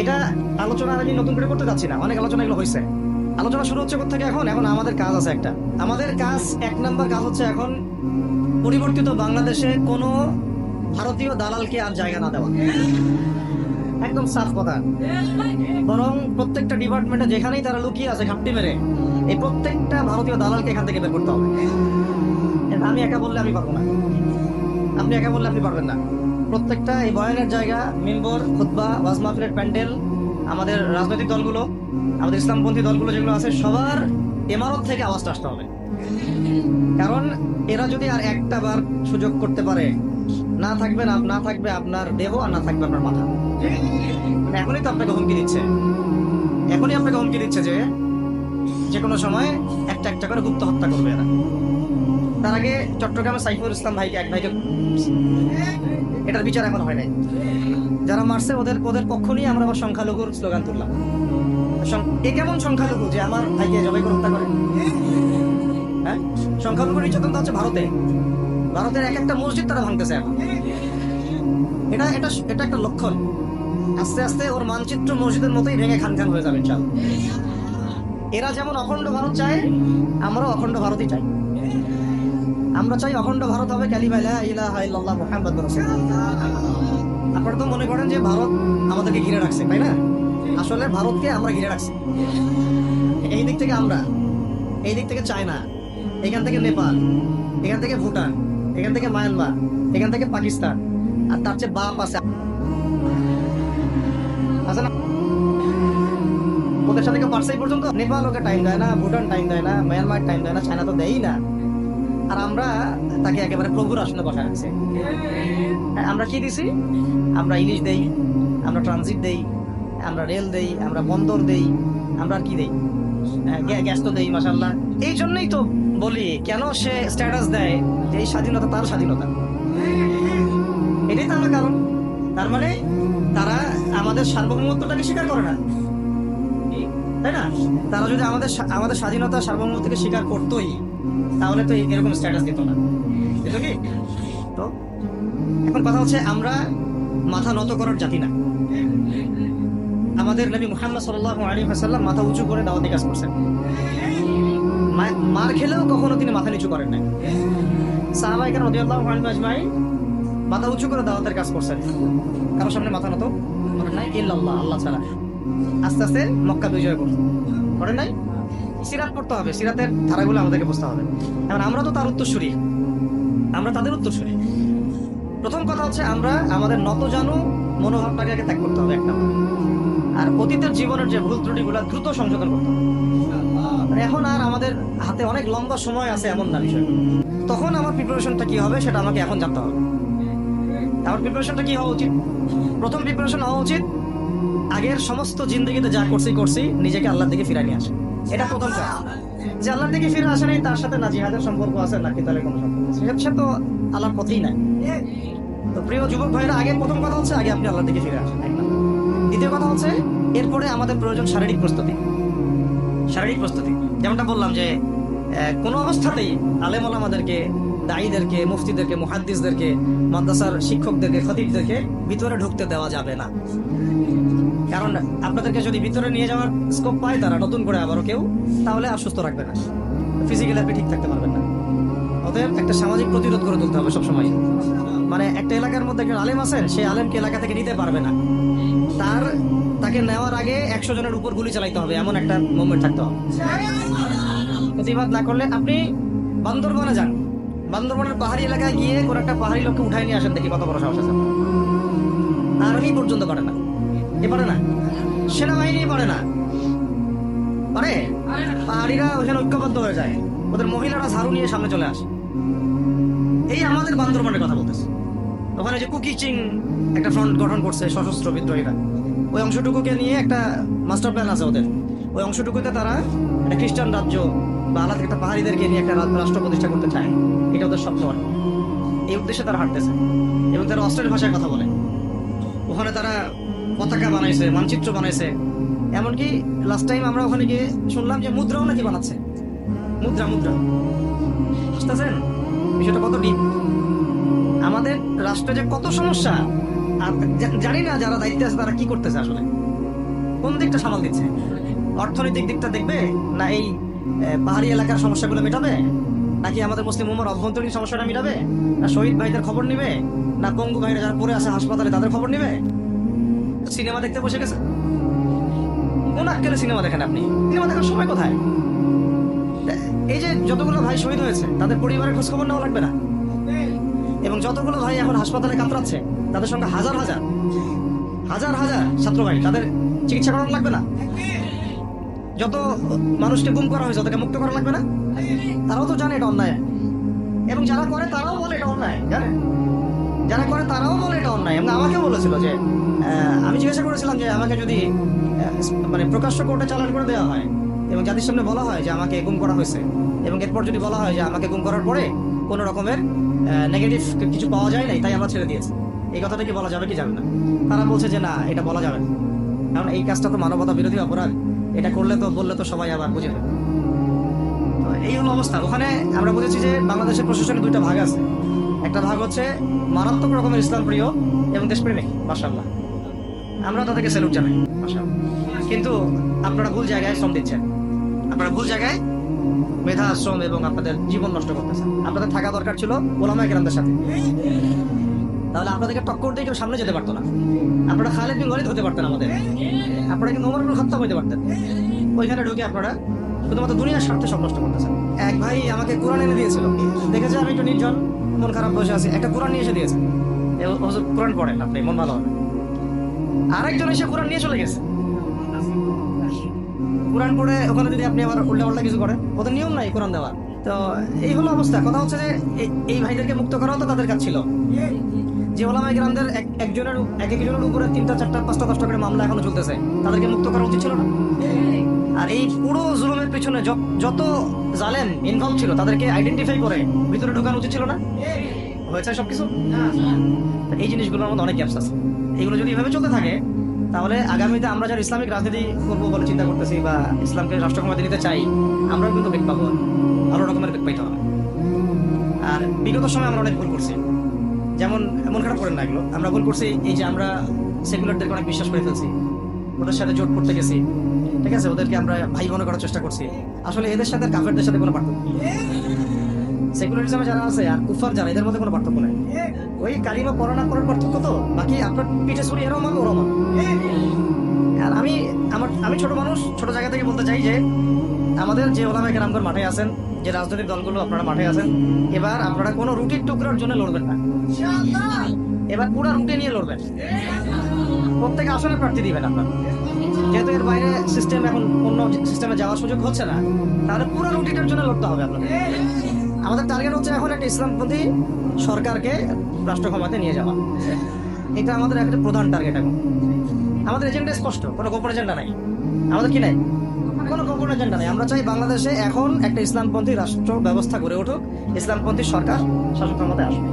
এটা আলোচনা আমি নতুন করে করতে যাচ্ছি না, অনেক আলোচনা এগুলো হয়েছে। আলোচনা শুরু হচ্ছে কোথা থেকে? এখন আমাদের কাজ আছে একটা। আমাদের কাজ, এক নাম্বার কাজ হচ্ছে এখন পরিবর্তিত বাংলাদেশে কোনো ভারতীয় দালালকে আর জায়গা না দেওয়া। একদম সাফ কথা। বরং প্রত্যেকটা ডিপার্টমেন্টে যেখানেই তারা লুকিয়ে আছে ঘাপটি মেরে, এই প্রত্যেকটা ভারতীয় দালালকে এখান থেকে বের করতে হবে। আমি একা বললে আমি পারবো না, আপনি একা বললে আপনি পারবেন না। প্রত্যেকটা এই বয়ানের জায়গা, মিম্বর, খুতবা, ওয়াজ মাহফিলের প্যান্ডেল, আমাদের রাজনৈতিক দলগুলো, আমাদের ইসলামপন্থী দলগুলো যেগুলো আছে, সবার ইমারত থেকে আওয়াজটা আসতে হবে। কারণ এরা যদি আর একটা বার সুযোগ করতে পারে, না থাকবে আপনার দেহ, আর না থাকবে আপনার মাথা। মানে এখনই তো আপনাকে হুমকি দিচ্ছে, যে কোনো সময় একটা একটা করে গুপ্ত হত্যা করবে এরা। তার আগে চট্টগ্রামে সাইফুল ইসলাম ভাইকে, এক ভাইকে, এটার বিচার এখন হয় নাই। যারা মারছে ওদের পক্ষ নিয়ে আমরা আবার সংখ্যালঘুর স্লোগান তুললাম। এ কেমন সংখ্যালঘু যে আমার ভাইকে জবাই করে হত্যা করে? হ্যাঁ, সংখ্যালঘু নির্যাতন হচ্ছে ভারতের এক একটা মসজিদ তারা ভাঙতেছে এখন। এটা একটা লক্ষণ। আস্তে আস্তে ওর মানচিত্র মসজিদের মতোই ভেঙে খান খান হয়ে যাবে ইনশাআল্লাহ। এরা যেমন অখণ্ড ভারত চায়, আমরাও অখণ্ড ভারতই চাই। আমরা চাই অখণ্ড ভারত হবে কালিমা লা ইলাহা ইল্লাল্লাহ মুহাম্মাদুর রাসূলুল্লাহ। আপনারা তো মনে করেন যে ভারত আমাদেরকে ঘিরে রাখছে, তাই না? আসলে ভারতকে আমরা ঘিরে রাখছি। এই দিক থেকে আমরা, এই দিক থেকে চায়না, এখান থেকে নেপাল, এখান থেকে ভুটান, এখান থেকে মায়ানমার, এখান থেকে পাকিস্তান, আর তার চেয়ে বাপ আছে না? ওদের সাথে কেউ পারছে পর্যন্ত? নেপাল ওকে টাইম দেয় না, ভুটান টাইম দেয় না, মায়ানমার টাইম দেয় না, চায়না তো দেয়ই না। আর আমরা তাকে একেবারে প্রভুর আসনে বসা রাখছি। আমরা কি দিছি? আমরা ইলিশ দেই, আমরা ট্রানজিট দেই, আমরা রেল দেই, আমরা বন্দর দেই, আমরা কি দেই? গ্যাস তো দেই মাশাআল্লাহ। এই জন্যই তো বলি, কেন সে স্ট্যাটাস দেয় যে এই স্বাধীনতা তার স্বাধীনতা। এটাই তো আমার কারণ। তার মানে তারা আমাদের সার্বভৌমত্বটাকে স্বীকার করে না, তাই না? তারা যদি আমাদের স্বাধীনতা, সার্বভৌমত্বকে স্বীকার করতোই, তাহলে তো এরকম স্ট্যাটাস দিত না, দিত কি? তো এখন কথা হচ্ছে, আমরা মাথা নত করার জাতি না। আমাদের নবী মুহাম্মদ সাল্লাল্লাহু আলাইহি ওয়াসাল্লাম মাথা উঁচু করে দাওয়াতি কাজ করছেন। মার খেলেও কখনো তিনি মাথা নিচু করেন নাই। সাহাবায়ে কেরাম রাদিয়াল্লাহু আনহুম আজমাইন মাথা উঁচু করে দাওয়াতের কাজ করছেন, কারোর সামনে মাথা নত করেন নাই, ইল্লাল্লাহ, আল্লাহ ছাড়া। আস্তে আস্তে মক্কা বিজয় করেন নাই। সিরাত পড়তে হবে, সিরাতের ধারাগুলো আমাদেরকে বুঝতে হবে। এখন আমরা তো তার উত্তরসূরি, আমরা তাদের উত্তরসূরি। প্রথম কথা হচ্ছে, আমরা আমাদের নত জানু মনোভাবটাকে ত্যাগ করতে হবে একটা। আর অতীতের জীবনের যে ভুল ত্রুটিগুলো দ্রুত সংশোধন করতে হবে। এখন আর আমাদের হাতে অনেক লম্বা সময় আছে এমন না বিষয়। তখন আমার প্রিপারেশনটা কি হবে সেটা আমাকে এখন জানতে হবে। আমার প্রিপারেশনটা কি হওয়া উচিত? প্রথম প্রিপারেশন হওয়া উচিত, আগের সমস্ত জিন্দগিতে যা করছি নিজেকে আল্লাহর দিকে ফিরে নিয়ে আসে। এটা প্রথম কাজ। যে আল্লাহর দিকে ফিরে আসে নাই, তার সাথে না জিহাদের সম্পর্ক আছে, না কিতালের কোনো সম্পর্ক আছে, সে তো আল্লাহর পথেই নাই। তো প্রিয় যুবক ভাইরা, প্রথম কথা হচ্ছে, আগে আপনি আল্লাহর দিকে ফিরে আসেন। দ্বিতীয় কথা হচ্ছে, এরপরে আমাদের প্রয়োজন শারীরিক প্রস্তুতি। যেমনটা বললাম যে কোনো অবস্থাতেই আলেম ওলামাদেরকে, দায়ীদেরকে, মুফতিদেরকে, মুহাদ্দিসদেরকে, মাদ্রাসার শিক্ষকদেরকে, খতিবদেরকে ভিতরে ঢুকতে দেওয়া যাবে না। কারণ আপনাদেরকে যদি ভিতরে নিয়ে যাওয়ার স্কোপ পায় তারা, নতুন করে আবারও কেউ, তাহলে আর সুস্থ রাখবে না, ফিজিক্যালি আপনি ঠিক থাকতে পারবেন না। অতএব একটা সামাজিক প্রতিরোধ করে তুলতে হবে সবসময়। মানে একটা এলাকার মধ্যে একজন আলেম আছেন, সেই আলেমকে এলাকা থেকে নিতে পারবে না, তাকে নেওয়ার আগে 100 জনের উপর গুলি চালাইতে হবে, এমন একটা মুভমেন্ট থাকতে হবে। প্রতিবাদ না করলে আপনি বান্দরবনে যান, বান্দরবনের পাহাড়ি এলাকায় গিয়ে কোন একটা পাহাড়ি লোককে উঠাই নিয়ে আসেন, দেখি কত বড় সাহস আছে। আর্মি পর্যন্ত পারে না, পারে না, সেনাবাহিনী পারে না, পারে? পাহাড়িরা ওখানে ঐক্যবদ্ধ হয়ে যায়, ওদের মহিলারা ঝাড়ু নিয়ে সামনে চলে আসে। এই আমাদের বান্দরবনের কথা বলতেছে। ওখানে যে কুকিচিং একটা ফ্রন্ট গঠন করছে সশস্ত্র বিদ্রোহীরা, ওই অংশটুকুকে নিয়ে একটা মাস্টার প্ল্যান আছে ওদের। ওই অংশটুকুতে তারা একটা খ্রিস্টান রাজ্য বা আলাদা একটা পাহাড়িদেরকে নিয়ে একটা রাষ্ট্র প্রতিষ্ঠা করতে চায়। এটা ওদের স্বপ্ন। এই উদ্দেশ্যে তারা হাঁটতেছে এবং তারা অস্ট্রেল ভাষায় কথা বলে। ওখানে তারা পতাকা বানাইছে, মানচিত্র বানাইছে, এমনকি লাস্ট টাইম আমরা ওখানে গিয়ে শুনলাম যে মুদ্রাও নাকি বানাচ্ছে। মুদ্রা বুঝতেছেন বিষয়টা কত ডিপ? আমাদের রাষ্ট্রে যে কত সমস্যা, আর জানি না যারা দায়িত্বে আছে তারা কি করতেছে আসলে। কোন দিকটা সামাল দিচ্ছে? অর্থনৈতিক দিকটা দেখবে, না এই পাহাড়ি এলাকার সমস্যাগুলো মেটাবে, নাকি আমাদের মুসলিম উম্মার অভ্যন্তরীণ সমস্যাটা মেটাবে, না শহীদ ভাইদের খবর নিবে, না পঙ্গু ভাইরা যারা পড়ে আছে হাসপাতালে তাদের খবর নিবে? সিনেমা দেখতে বসে গেছে। কোন আক্কেলে সিনেমা দেখেন আপনি? সিনেমা দেখার সময় কোথায়? এই যে যতগুলো ভাই শহীদ হয়েছে তাদের পরিবারের খোঁজ খবর নেওয়া লাগবে না? এবং যতগুলো ভাই এখন হাসপাতালে কাতরাচ্ছে তাদের সঙ্গে হাজার হাজার হাজার হাজার ছাত্র ভাই, তাদের চিকিৎসা করানো লাগবে না? যত মানুষকে গুম করা হয়েছে তাদেরকে মুক্ত করা লাগবে না? তারাও তো জানে এটা অন্যায়, এবং যারা করে তারাও বলে এটা অন্যায়, জানে যারা করে তারাও বলে এটা অন্যায়। এবং আমাকে বলেছিল যে আমি জিজ্ঞাসা করেছিলাম যে আমাকে যদি মানে প্রকাশ্য কোর্টে চালান করে দেওয়া হয় এবং জাতির সামনে বলা হয় যে আমাকে গুম করা হয়েছে, এবং এরপর যদি বলা হয় যে আমাকে গুম করার পরে কোনো রকমের নেগেটিভ কিছু পাওয়া যায় নাই তাই আমরা ছেড়ে দিয়েছি, এই কথাটা কি বলা যাবে কি যাবে না? তারা বলছে যে না, এটা বলা যাবে না, কারণ এই কাজটা তো মানবতা বিরোধী অপরাধ, এটা করলে তো বললে তো সবাই আবার বুঝে নেবে। তো এই হলো অবস্থা। ওখানে আমরা বুঝেছি যে বাংলাদেশের প্রশাসনের দুইটা ভাগ আছে। একটা ভাগ হচ্ছে মারাত্মক রকমের ইসলাম প্রিয় এবং দেশপ্রেমিক, মাশাআল্লাহ, আমরা তাদেরকে স্যালুট জানাই, মাশাআল্লাহ। কিন্তু আপনারা ভুল জায়গায় শ্রম দিচ্ছেন, আপনারা ভুল জায়গায় মেধা শ্রম এবং আপনাদের জীবন নষ্ট করতেছেন। আপনাদের থাকা দরকার ছিল ওলামায়ে কেরামদের সাথে, তাহলে আপনাদেরকে টক্কর দিয়ে কেউ সামনে যেতে পারতো না। আপনারা খালিদ বিন ওয়ালিদ হতে পারতেন আমাদের, আপনারা কিন্তু ওমর ইবনে খাত্তাব হতে পারতেন। ওইখানে ঢুকে আপনারা শুধুমাত্র দুনিয়ার স্বার্থে সব নষ্ট করতেছেন। এক ভাই আমাকে কোরআন এনে দিয়েছিল, দেখেছে আমি একটু নির্জন মন খারাপ বসে আছি, একটা কোরআন নিয়ে এসে দিয়েছে, হুজুর কোরআন পড়েন আপনি, মন ভালো হবে। আরেকজন এসে কোরআন নিয়ে চলে গেছে। কোরআন পড়ে ওখানে যদি আপনি আবার উল্টা পাল্টা কিছু করেন, ওদের নিয়ম নাই কোরআন দেওয়ার। তো এই হলো অবস্থা। কথা হচ্ছে যে এই ভাইদেরকে মুক্ত করাও তো তাদের কাজ ছিল। যে ওলামায়ে কেরামদের একজনের একজনের উপরে 3টা 4টা 5টা 10টা করে মামলা এখনো চলতেছে, তাদেরকে মুক্ত করা উচিত ছিল না? আর এই পুরো জুলুমের পিছনে যত জালেম ইনভলভ ছিল তাদেরকে আইডেন্টিফাই করে ভিতরে ঢোকানো উচিত ছিল না? হয়েছে সবকিছু? এই জিনিসগুলোর মধ্যে অনেক গ্যাপস আছে। এগুলো যদি এভাবে চলতে থাকে তাহলে আগামীতে আমরা যারা ইসলামিক রাজনীতি করবো বলে চিন্তা করতেছি বা ইসলামকে রাষ্ট্র ক্ষমতা নিতে চাই, আমরাও কিন্তু বেগ পাবো, ভালো রকমের বেগ পাইতে হবে। আর বিগত সময় আমরা অনেক ভুল করছি, যেমন মন খারাপ করেন না, এগুলো আমরা ভুল করছি। এই যে আমরা সেকুলারদেরকে অনেক বিশ্বাস করে ফেলছি, ওদের সাথে জোট করতে গেছি, ঠিক আছে, ওদেরকে আমরা ভাই মনে করার চেষ্টা করছি। আসলে এদের সাথে কাফেরদের সাথে কোনো পার্থক্য নেই। সেকুলারিজমে যারা আছে আর কুফার যারা, এদের মধ্যে কোনো পার্থক্য নেই। ওই কালিমা পড়া না পড়ার পার্থক্য তো, বাকি আপনার পিঠে ছুরি এরাও মানবে ওরাও মানবে। আর আমি ছোট মানুষ, ছোট জায়গা থেকে বলতে চাই যে আমাদের যে ওলামায়ে কেরামগণ মাঠে আছেন, যে রাজনৈতিক দলগুলো আপনারা মাঠে আছেন, এবার আপনারা কোনো রুটির টুকরার জন্য লড়বেন না, এবার পুরো রুটে নিয়ে লড়বেন। প্রত্যেকে আসনের প্রার্থী দিবেন আপনার, যেহেতু এর বাইরে সিস্টেম এখন অন্য সিস্টেমে যাওয়ার সুযোগ হচ্ছে না, তাহলে পুরো রুটিটার জন্য লড়তে হবে আপনাদের। আমাদের টার্গেট হচ্ছে এখন একটা ইসলামপন্থী সরকারকে রাষ্ট্র ক্ষমতায় নিয়ে যাওয়া, এটা আমাদের একটা প্রধান টার্গেট। এখন আমাদের এজেন্ডা স্পষ্ট, কোনো গোপন এজেন্ডা নাই আমাদের, কি নাই, কোনো গোপন এজেন্ডা নাই। আমরা চাই বাংলাদেশে এখন একটা ইসলামপন্থী রাষ্ট্র ব্যবস্থা গড়ে উঠুক, ইসলামপন্থী সরকার শাসন ক্ষমতায় আসুক।